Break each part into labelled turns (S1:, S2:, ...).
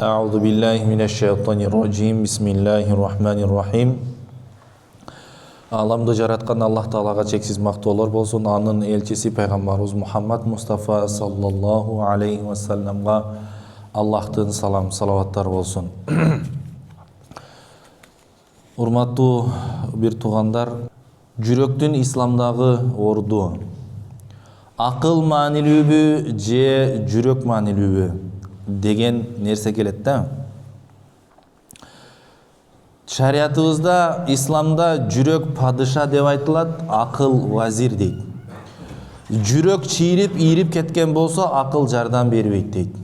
S1: Аузу биллахи минаш-шайтанир раджим. Бисмиллахир-рахманир-рахим. Аламды жараткан Аллах Таалага чексиз мактоолор болсун. Анын элчиси пайгамбарыбыз Мухаммад Мустафа саллаллаху алейхи ва салламга Аллахтын салам, салаваттар болсун. Урматтуу бир туугандар, жүрөктүн исламдагы орду акыл маанилүүбү же жүрөк маанилүүбү деген нерсе келет да. Шариятыбызда, исламда жүрөк падыша деп айтылат, акыл вазир дейт. Жүрөк чийирип, ийрип кеткен болсо, акыл жардам бербейт дейт.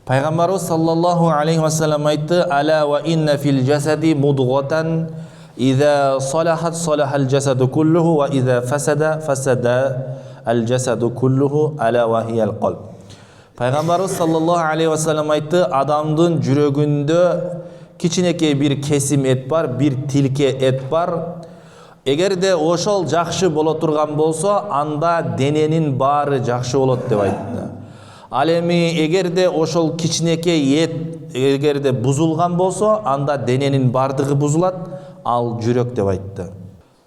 S1: Пайгамбарыбыз саллаллаху алейхи ва саллям айтты: "Ала ва инна фил жасади мудгатан, иза салахат салахал жасаду куллуху ва иза фасада фасада ал жасаду куллуху, ала ва хиял қалб." Пайгамбарыбыз саллаллаху алейхи ва саллям айтты: адамдын жүрөгүндө кичинекей бир кесим эт бар, бир тилке эт бар. Эгерде ошол жакшы боло турган болсо, анда дененин баары жакшы болот деп айтты. Ал эми эгерде ошол кичинекей эт эгерде бузулган болсо, анда дененин бардыгы бузулат, ал жүрөк деп айтты.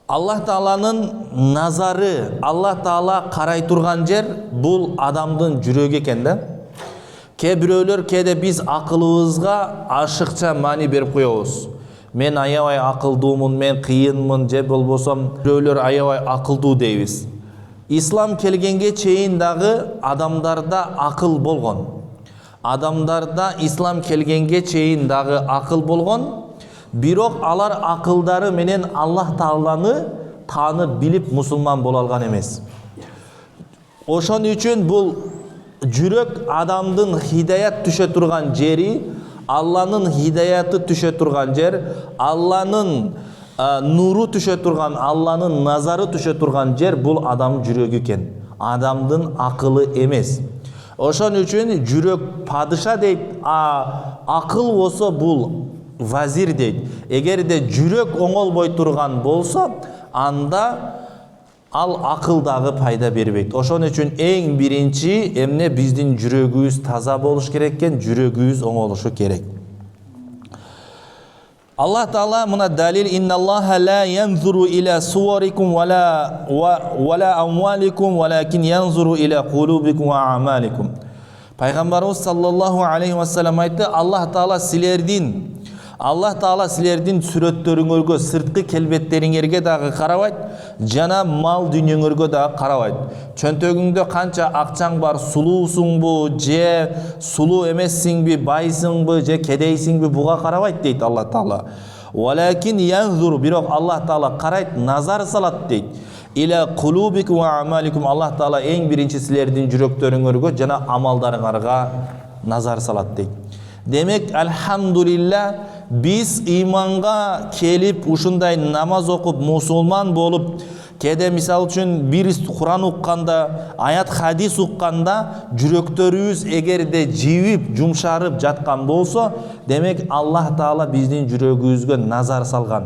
S1: Аллах Тааланын назары, Аллах Таала карай турган жер бул адамдын жүрөгү экен да. Кээ бирөөлөр кээде биз акылыбызга ашыкча маани берип коебуз. Мен аябай акылдуумун, мен кыйынмын, же болбосо бирөөлөр аябай акылдуу дейбиз. Ислам келгенге чейин дагы адамдарда акыл болгон. Адамдарда ислам келгенге чейин дагы акыл болгон. Бирок алар акылдары менен Аллах Тааланы таанып билип мусулман боло алган эмес. Ошон үчүн бул жүрөк адамдын хидаят түшө турган жери, Алланын хидаяты түшө турган жер, Алланын нуру түшө турган, Алланын назары түшө турган жер бул адам жүрөгү экен. Адамдын акылы эмес. Ошон үчүн жүрөк падыша дейт, акыл болсо бул вазир дейт. Эгерде жүрөк оңолбой турган болсо, анда ал акылдагы пайда бербейт. Ошон үчүн эң биринчи эмне биздин жүрөгүбүз таза болуш керек экен, жүрөгүбүз оңолушу керек. Аллах Таала мына далил: "Инналлаха ла янзуру иля суварикум вала амваликум, валакин янзуру иля кулубикум ва амаликум." Пайгамбарыбыз саллаллаху алейхи ва саллям айтты: Аллах Таала силердин сүрөттөрүңөргө, сырткы келбеттериңерге дагы карабайт, жана мал дүйнөңөргө дагы карабайт. Чөнтөгүңдө канча акчаң бар, сулуусуңбу же сулуу эмессиңби, байсыңбы же кедейсиңби, буга карабайт дейт Аллах Таала. Валакин янзур, бирок Аллах Таала карайт, назар салат дейт. Иля кулубикум ва амаликум, Аллах Таала эң биринчи силердин жүрөктөрүңөргө жана амалдарыңарга назар салат дейт. Демек, алхамдулилла, биз иманга келип, ушундай намаз окуп, мусулман болуп, кээде мисал үчүн бир Куран укканда, аят хадис укканда жүрөктөрүбүз эгерде жибип, жумшарып жаткан болсо, демек Аллах Таала биздин жүрөгүбүзгө назар салган.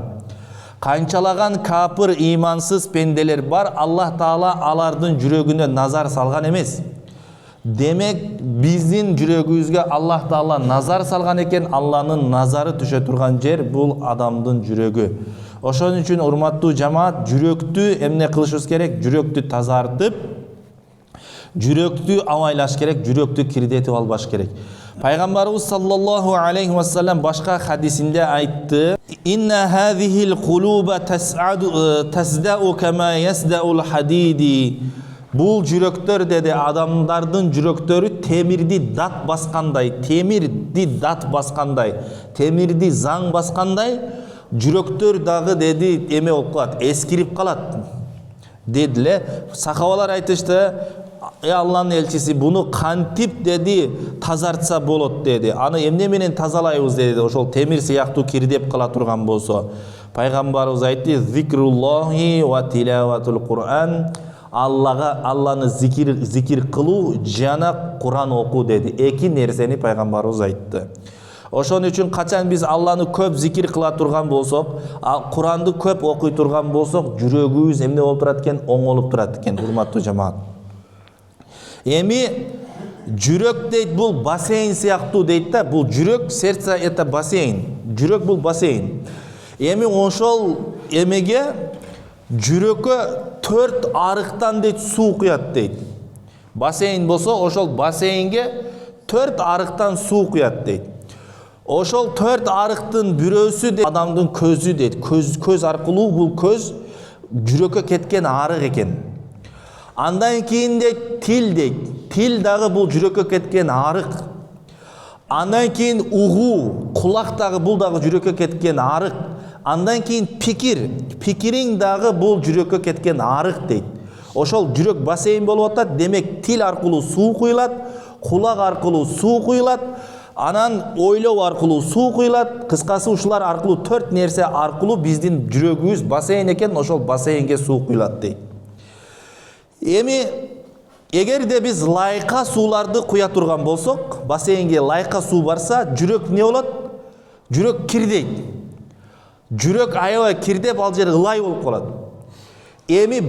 S1: Канчалаган капыр, имансыз пенделер бар, Аллах Таала алардын жүрөгүнө назар салган эмес. Демек биздин жүрөгүбүзгө Аллах Таала назар салган экен. Алланын назары түшө турган жер бул адамдын жүрөгү. Ошон үчүн урматтуу жамаат, жүрөктү эмне кылышыбыз керек? Жүрөктү тазартып, жүрөктү абайлаш керек, жүрөктү кирдетип албаш керек. Пайгамбарыбыз саллаллаху алейхи ва саллям башка хадисинде айтты: "Инна хазихил кулуба таздау кама ясдаул хадиди." Бул жүрөктөр, деди, адамдардын жүрөктөрү темирди дат баскандай, темирди заң баскандай, жүрөктөр дагы, деди, эме болуп калат, эскирип калат дедиле. Сахабалар айтышты: Алланын элчиси, буну кантип, деди, тазартса болот, деди. Аны эмне менен тазалайбыз, деди, ошол темир сыяктуу кирдеп кала турган болсо. Пайгамбарыбыз айтты: "Зикруллахи ва тилаватул Кур'ан." Алланы зикир кылуу жана Куран окуу, деди. Эки нерсени пайгамбарыбыз айтты. Ошон үчүн качан биз Алланы көп зикир кыла турган болсок, Куранды көп окуй турган болсок, жүрөгүбүз эмне болуп турат экен? Оңолуп турат экен, урматтуу жамаат. Эми жүрөк дейт бул бассейн сыяктуу дейт да. Бул жүрөк, сердце это бассейн. Жүрөк бул бассейн. Эми ошол эмеге жүрөккө 4 арыктан дейт суу куят дейт. Бассейн болсо, ошол бассейнге 4 арыктан суу куят дейт. Ошол 4 арыктын бирөөсү дейт адамдын көзү дейт. Көз аркылуу бул көз жүрөккө кеткен арык экен. Андан кийин дейт тил дейт. Тил дагы бул жүрөккө кеткен арык. Андан кийин угуу, кулак дагы бул дагы жүрөккө кеткен арык. Андан кийин пикир, пикириң дагы бул жүрөккө кеткен арык дейт. Ошол жүрөк бассейн болуп атат. Демек тил аркылуу суу куйулат, кулак аркылуу суу куйулат, анан ойлоо аркылуу суу куйулат. Кыскасы ушулар аркылуу 4 нерсе аркылуу биздин жүрөгүбүз бассейн экен, ошол бассейнге суу куйулат дейт. Эми эгерде биз лайка сууларды куя турган болсок, бассейнге лайка суу барса, жүрөк не болот? Жүрөк кирдейт. Жүрөк аябай кирдеп, ал жер ылай болуп калат. Эми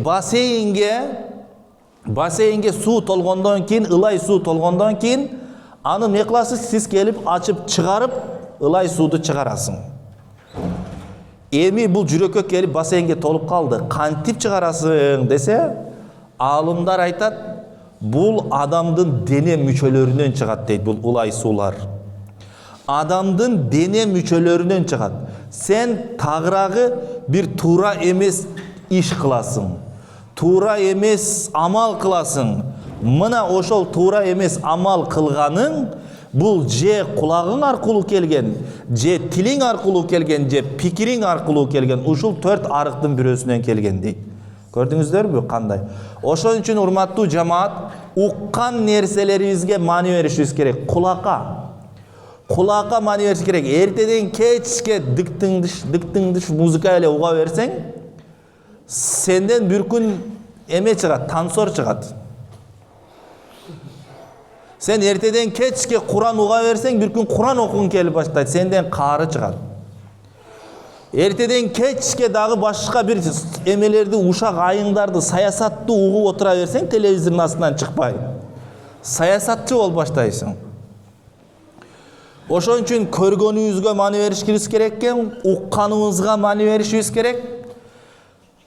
S1: бассейнге суу толгондон кийин, ылай суу толгондон кийин, аны не кыласыз? Сиз келип ачып чыгарып, ылай сууду чыгарасың. Эми бул жүрөккө келип бассейнге толуп калды. Кантип чыгарасың десе, алымдар айтат, бул адамдын дене мүчөлөрүнөн чыгат дейт бул ылай суулар. Адамдын дене мүчөлөрүнөн чыгат. Сен тагыраагы бир туура эмес иш кыласың. Туура эмес амал кыласың. Мына ошол туура эмес амал кылганың бул же кулагың аркылуу келген, же тилиң аркылуу келген, же пикириң аркылуу келген. Ушул 4 арыктын бирөөсүнөн келген дейт. Көрдүңүздөрбү кандай? Ошон үчүн урматтуу жамаат, уккан нерселерибизге маани беришибиз керек. Кулакка маани бериш керек. Эртеден кечке дыктыңдыш музыка эле уга берсең, сенден бир күн эме чыгат, танцор чыгат. Сен эртеден кечке Куран уга берсең, бир күн Куран окугуң келип баштайт, сенден каары чыгат. Эртеден кечке дагы башка бир эмелерди, ушак айыңдарды, саясатты угуп отура берсең, телевизордун астынан чыкпай, саясатчы болуп баштайсың. Ошон үчүн көргөнүбүзгө маани беришибиз керек экен, укканыбызга маани беришибиз керек.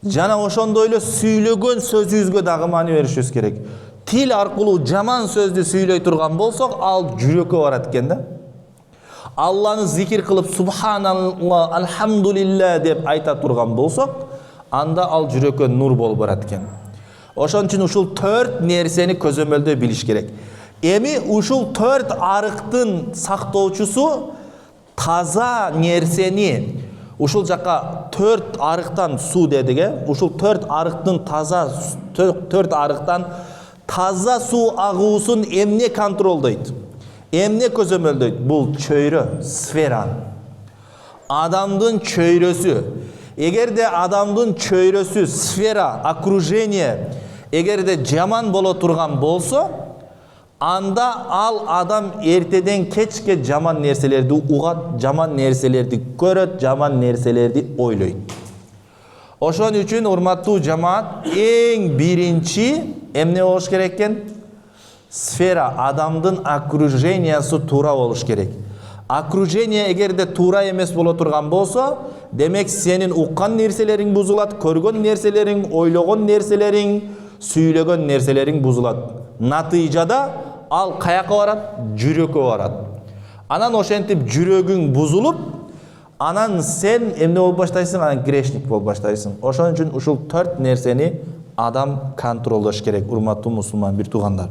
S1: Жана ошондой эле сүйлөгөн сөзүбүзгө дагы маани беришибиз керек. Тил аркылуу жаман сөздү сүйлөй турган болсок, ал жүрөккө барат экен да. Алланы зикир кылып субханалла, алхамдулилла деп айта турган болсок, анда ал жүрөккө нур болуп барат экен. Ошон үчүн ушул 4 нерсени көзөмөлдөй билиш керек. Эми ушул 4 арыктын сактоочусу таза нерсени, ушул жака 4 арыктан суу дедик, ушул 4 арыктын таза 4 арыктан таза суу агуусун эмне контролдойт? Эмне көзөмөлдөйт? Бул чөйрө, сфера. Адамдын чөйрөсү. Эгерде адамдын чөйрөсү, сфера, окружение, эгерде жаман боло турган болсо, анда ал адам эртеден кечке жаман нерселерди угат, жаман нерселерди көрөт, жаман нерселерди ойлойт. Ошон үчүн урматтуу жамаат, эң биринчи эмне болуш керек экен? Сфера, адамдын окружениясы туура болуш керек. Окружение эгерде туура эмес боло турган болсо, демек сенин уккан нерселериң бузулат, көргөн нерселериң, ойлогон нерселериң, сүйлөгөн нерселериң бузулат. Натыйжада ал каяка барат? Жүрөккө барат. Анан ошентип жүрөгүң бузулуп, анан сен эмне болуп баштайсың? Анан грешник болуп баштайсың. Ошон үчүн ушул 4 нерсени адам контролдош керек, урматтуу мусулман бир туугандар.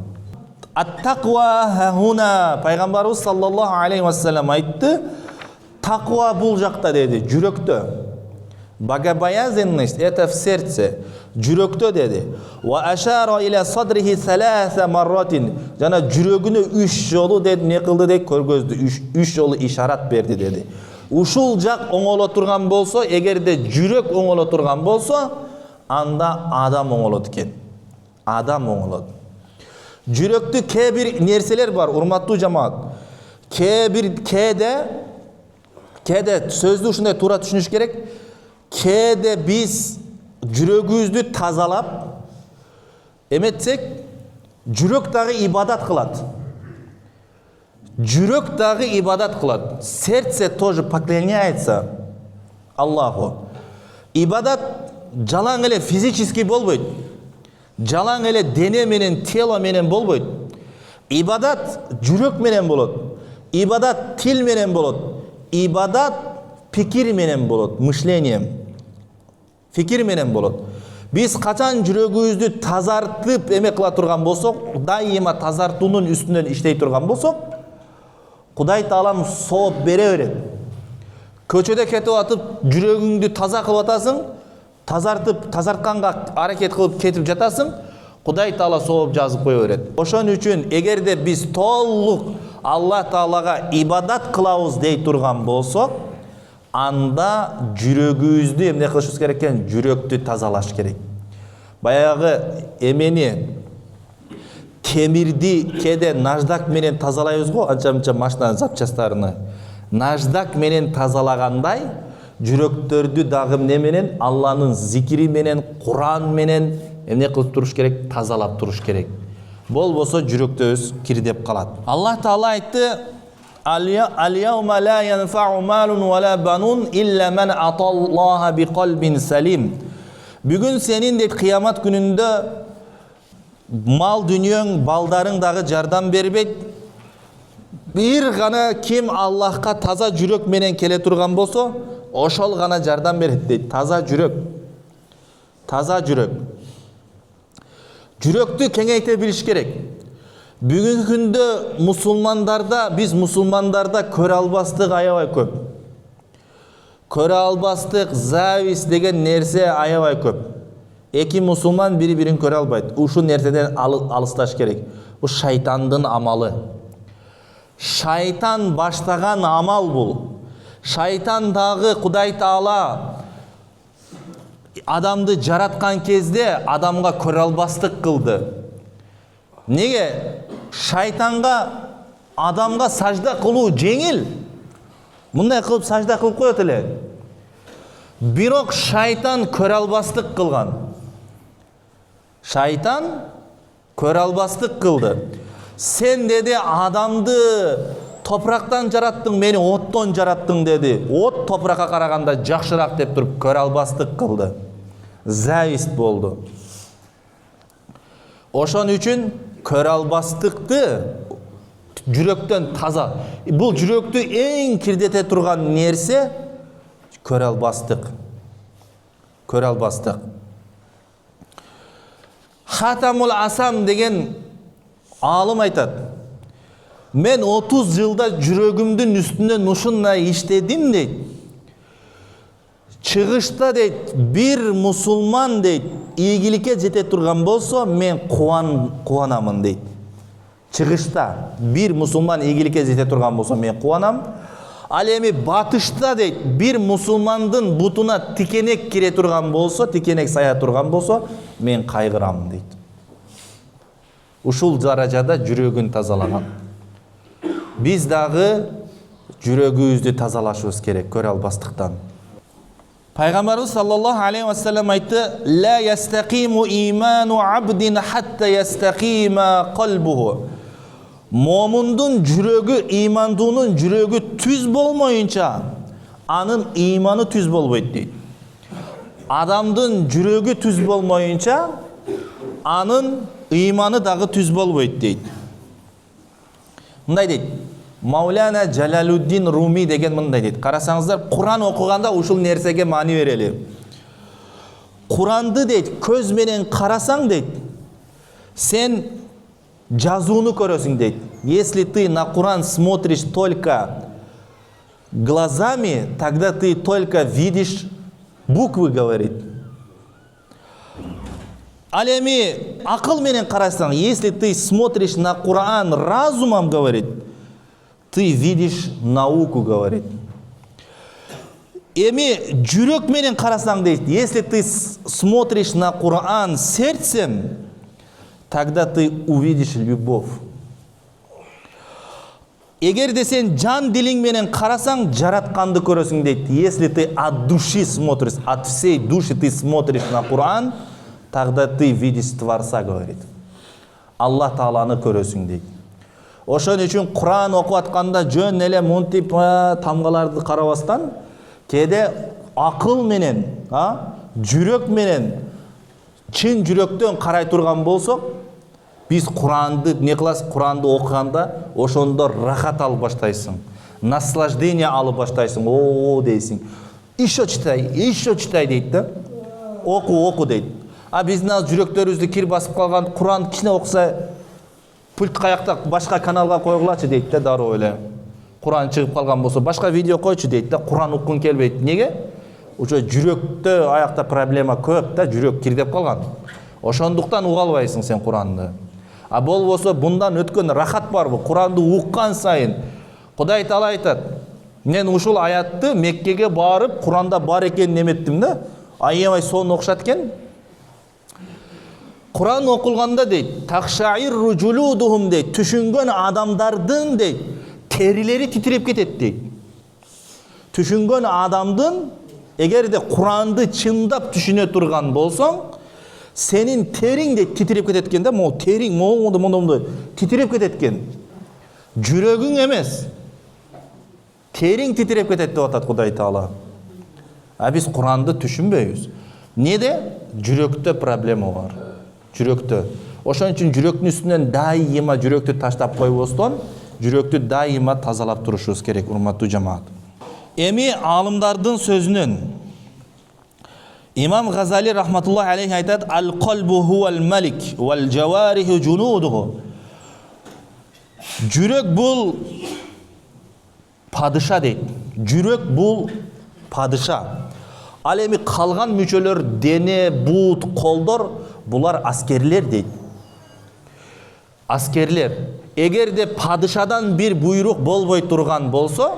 S1: Ат-тақва хахуна. Пайгамбарыбыз саллаллаху алейхи ва саллям айтты, таква бул жакта деди, жүрөктө. Богобоязненность это в сердце, жүрөктө деди. Ва ашара иля садрихи саласа марратин. Жана жүрөгүнө 3 жолу деди, не кылды дейт, көргөздү 3 жолу ишарат берди деди. Ушул жак оңоло турган болсо, эгерде жүрөк оңоло турган болсо, анда адам оңолот экен. Адам оңолот. Жүрөктү кээ бир нерселер бар, урматтуу жамаат. Кээде сөздү ушундай туура түшүнүш керек. Кээде биз жүрөгүбүздү тазалап эметсек, жүрөк дагы ибадат кылат. жүрек дагы ибадат кылат. Сердце тоже поклоняется Аллаху. Ибадат жалаң эле физически болбойт. Жалаң эле дене менен, тело менен болбойт. Ибадат жүрөк менен болот. Ибадат тил менен болот. Ибадат пикир менен болот, мышление. Фикир менен болот. Биз качан жүрөгүбүздү тазартып эме кыла турган болсок, дайыма тазартуунун үстүнөн иштей турган болсок, Кудай Таалам сооп бере берет. Көчөдө кетип атып, жүрөгүңдү таза кылып атасың, тазартканга аракет кылып кетип жатасың, Кудай Таала сооп жазып кое берет. Ошон үчүн эгерде биз толук Аллах Таалага ибадат кылабыз дей турган болсок, анда жүрөгүбүздү эмне кылышыбыз керек экен? Жүрөктү тазалаш керек. Баягы эмени темирди кеде наждак менен тазалайбыз го, анча-мынча машинанын запчастарыны. Наждак менен тазалагандай, жүрөктөрдү дагы эмне менен? Алланын зикири менен, Куран менен эмне кылып туруш керек? Тазалап туруш керек. Болбосо жүрөктөрүбүз кирдеп калат. Аллах Таала айтты: «Ал-яума ла янфау малун ва ла банун илля ман аталлаха биқалбин салим». Бүгүн сенин дейт кыямат күнүндө мал дүнүйөң, балдарың дагы жардам бербейт. Бир гана ким Аллахка таза жүрөк менен келе турган болсо, ошол гана жардам берет дейт. Таза жүрөк. Таза жүрөк. Жүрөктү кеңейте билиш керек. Бүгүнкү күндө биз мусулмандарда көрө албастык аябай көп. Көрө албастык, зависть деген нерсе аябай көп. Эки мусулман бири-бирин көрө албайт. Ушул нерседен алысташ керек. Бул шайтандын амалы. Шайтан баштаган амал бул. Шайтан дагы Кудай Таала адамды жараткан кезде адамга көрө албастык кылды. Неге? Шайтанга адамга сажда кылуу жеңил. Мындай кылып сажда кылып коет эле. Бирок шайтан көрө албастык кылган. Шайтан көрө албастык кылды. Сен деди адамды топурактан жараттың, мени оттон жараттың деди. От топуракка караганда жакшыраак деп туруп көрө албастык кылды. Зависть болду. Ошон үчүн көрө албастыкты жүрөктөн таза. Бул жүрөктү эң кирдете турган нерсе көрө албастык. Көрө албастык. Хатамул Асам деген алым айтат: мен 30 жылда жүрөгүмдүн үстүнөн ушундай иштедим дейт. Чыгышта дейт, бир мусулман дейт, ийгиликке жете турган болсо, мен кубанамын дейт. Чыгышта бир мусулман ийгиликке жете турган болсо, мен кубанам. Ал эми батышта дейт, бир мусулмандын бутуна тикенек кире турган болсо, тикенек сая турган болсо, мен кайгырам дейт. Ушул даражада жүрөгүн тазалаган. Биз дагы жүрөгүбүздү тазалашыбыз керек көрө албастыктан. Пайгамбарыбыз саллаллаху алейхи ва саллям айтты: "Ла ястакиму иману абдин хатта ястакима калбуху." Момундун жүрөгү, имандуунун жүрөгү түз болмоюнча, анын иманы түз болбойт дейт. Адамдын жүрөгү түз болмоюнча, анын иманы дагы түз болбойт дейт. Мындай дейт. Маулана Джалалуддин Руми деген мындай дейт. Карасаңыздар, Куран окуганда ушул нерсеге маани берели. Куранды дейт, көз менен карасаң дейт, сен жазууну көрөсүң дейт. Если ты на Куран смотришь только глазами, тогда ты только видишь буквы, говорит. Ал эми акыл менен карасаң, если ты смотришь на Куран разумом, говорит, ты видишь науку, говорит. Эми жүрөк менен карасаң дейт, если ты смотришь на Куран сердцем, тогда ты увидишь любовь. Эгерде сен жан дилиң менен карасаң, жаратканды көрөсүң дейт. Если ты от души смотришь, от всей души ты смотришь на Куран, тогда ты видишь Творца, говорит. Аллах Тааланы көрөсүң дейт. Ошон үчүн Куран окуп атканда жөн эле монтип тамгаларды карабастан, кээде акыл менен, жүрөк менен, чын жүрөктөн карай турган болсок, биз Куранды не кыласыз? Куранды окуганда ошондо рахат алып баштайсың. Наслаждение алып баштайсың. О, дейсиң. Еще читай дейт да. Оку дейт. А биздин жүрөктөрүбүздү кир басып калган, Куран кичине окуса, пульт каякта башка каналга койгулачы дейт да, дароо эле. Куран чыгып калган болсо, башка видео койчу дейт да, Куран уккун келбейт. Неге? Ошо жүрөктө аякта проблема көп да, жүрөк кирдеп калган. Ошондуктан уга албайсың сен Куранды. А болбосо bundan өткөн рахат барбы? Куранды уккан сайын Кудай Таала айтат: "Мен ушул аятты Меккеге барып, Куранда бар экенин эметтим да, аябай сонун окушат экен." Куран окулганда дейт, "Такшаирру жулудухум" дейт, түшүнгөн адамдардын дейт, терилери титиреп кетет дейт. Түшүнгөн адамдын эгерде Куранды чындап түшүнө турган болсоң, сенин териң де титиреп кетет экен да, могу териң моңдо титиреп кетет экен. Жүрөгүң эмес, териң титиреп кетет деп атат Кудай Таала. А биз Куранды түшүнбөйбүз. Неде? Жүрөктө проблема бар. Жүрөктө. Ошон үчүн жүрөктүн үстүнөн дайыма жүрөктү таштап койбостон, жүрөктү дайыма тазалап турушубуз керек, урматтуу жамаат. Эми алымдардын сөзүнөн İmam Gazali rahmetullahi aleyhi aytat: "Al-qalbu huwal malik wal jawarihu junuduhu." Жүрөк бул падыша дейт. Жүрөк бул падыша. Ал эми калган мүчөлөр, дене, бут, колдор, булар аскерлер дейт. Аскерлер. Эгерде падышадан бир буйрук болбой турган болсо,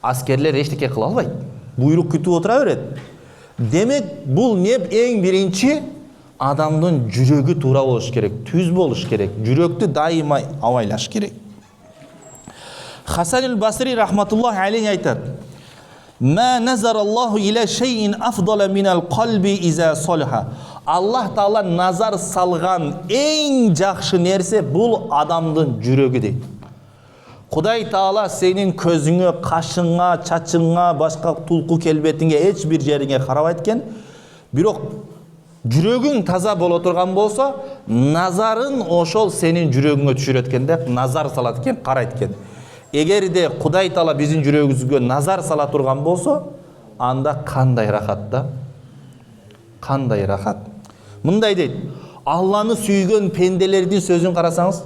S1: аскерлер эчтеке кыла албайт. Буйрук күтүп отура берет. Демек, бул не эң биринчи адамдын жүрөгү туура болуш керек, түз болуш керек, жүрөктү дайыма абайлаш керек. Хасан аль-Басри рахматуллахи алейхи айтат: "Ма назараллаху иля шейин афдала минал қалби иза солиха." Аллах Таала назар салган эң жакшы нерсе бул адамдын жүрөгү дейт. Кудай Таала сенин көзүңө, кашыңа, чачыңа, башка тулку келбетиңе, эч бир жериңе карабайт экен. Бирок жүрөгүң таза боло турган болсо, назарын ошол сенин жүрөгүңө түшүрөт экен да, назар салат экен, карайт экен. Эгерде Кудай Таала биздин жүрөгүбүзгө назар сала турган болсо, анда кандай рахат да? Кандай рахат? Мындай дейт: Алланы сүйгөн пенделердин сөзүн карасаңыз,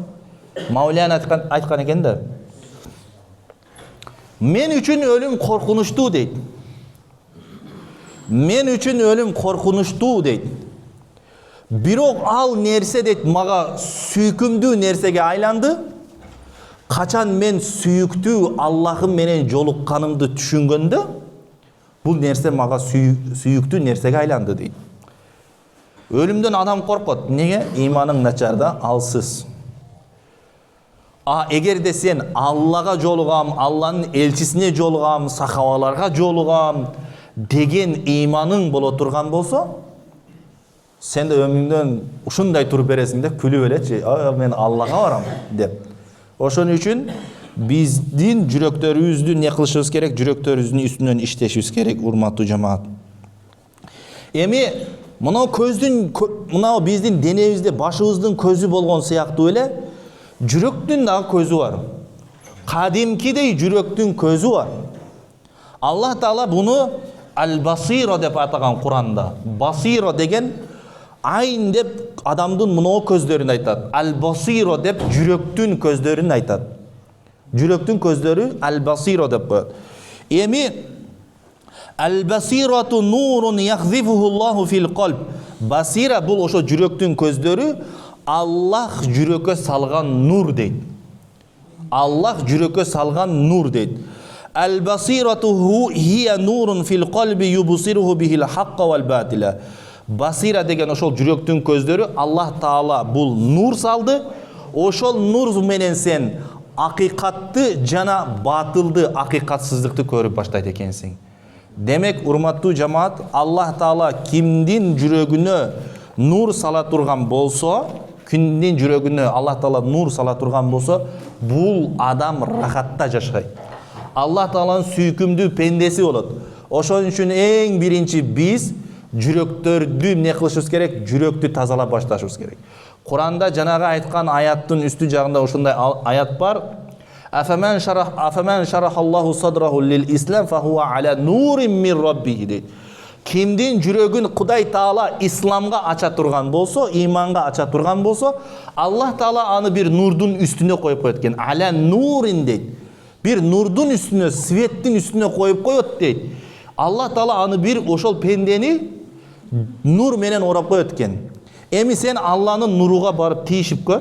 S1: Маулана айткан экен да. Мен үчүн өлүм коркунучтуу дейт. Мен үчүн өлүм коркунучтуу дейт. Бирок ал нерсе дейт мага сүйкүмдүү нерсеге айланды. Качан мен сүйүктүү Аллахым менен жолукканымды түшүнгөндө, бул нерсе мага сүйүктүү нерсеге айланды дейт. Өлүмдөн адам коркот. Неге? Иманың начарда, алсыз. А эгерде сен Аллага жолугам, Алланын элчисине жолугам, сахабаларга жолугам деген иманың боло турган болсо, сен де өмүңдөн ушундай туруп бересиң да, күлүп элечи, мен Аллага барам деп. Ошон үчүн биздин жүрөктөрүбүздү не кылышыбыз керек? Жүрөктөрүбүздүн үстүнөн иштешибиз керек, урматтуу жамаат. Эми мына биздин денебизде башыбыздын көзү болгон сыяктуу эле жүрөктүн да көзү бар. Кадимкидей жүрөктүн көзү бар. Аллах Таала буну Ал-Басира деп атаган Куранда. Басира деген айн деп адамдын мына көздөрүн айтат. Ал-Басира деп жүрөктүн көздөрүн айтат. Жүрөктүн көздөрү Ал-Басира деп коет. Эми Ал-Басирату нурун яхзифуху Аллаху фил қалб. Басира бул ошо жүрөктүн көздөрү, Аллах жүрөккө салган нур дейт. Аллах жүрөккө салган нур дейт. Ал-Басирату хия нурун фил қалби юбсируху бихил хаққа вал батила. Басира деген ошол жүрөктүн көздөрү, Аллах Таала бул нур салды. Ошол нур менен сен акыйкатты жана батылды, акыйкатсыздыкты көрүп баштайт экенсиң. Демек, урматтуу жамаат, Аллах Таала кимдин жүрөгүнө нур сала турган болсо, күндүн жүрөгүнө Аллах Таала нур сала турган болсо, бул адам рахатта жашайт. Аллах Тааланын сүйкүмдүү пендеси болот. Ошон үчүн эң биринчи биз жүрөктөрдү эмне кылышыбыз керек? Жүрөктү тазалап башташыбыз керек. Куранда жанагы айткан аяттын үстү жагында ушундай аят бар. Афаман шарахаллаху садраху лил ислам фахуа аля нурин мин раббихи дейт. Кимдин жүрөгүн Кудай Таала исламга ача турган болсо, иманга ача турган болсо, Аллах Таала аны бир нурдун үстүнө коюп коет экен. Аля нурин дейт. Бир нурдун үстүнө, светтин үстүнө коюп коет дейт. Аллах Таала аны бир ошол пендени нур менен орап коет экен. Эми сен Алланын нуруга барып тийишип көр.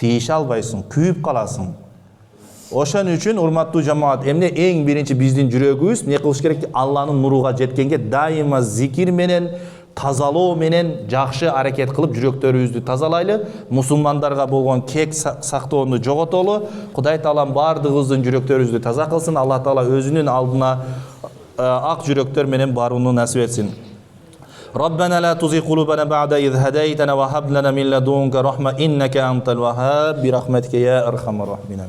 S1: Тийише албайсың, күйүп каласың. Ошон үчүн урматтуу жамаат, эмне эң биринчи биздин жүрөгүбүз эмне кылыш керек? Алланын нуруга жеткенге дайыма зикир менен, тазалоо менен жакшы аракет кылып жүрөктөрүбүздү тазалайлы. Мусулмандарга болгон кек сактоону жоготолу. Кудай Таалам бардыгыбыздын жүрөктөрүбүздү таза кылсын. Аллах Таала өзүнүн алдына ак жүрөктөр менен барууну насип этсин. ربنا لا تزغ قلوبنا بعد إذ هديتنا وهب لنا من لدنك رحمة إنك أنت الوهاب برحمتك يا أرحم الراحمين.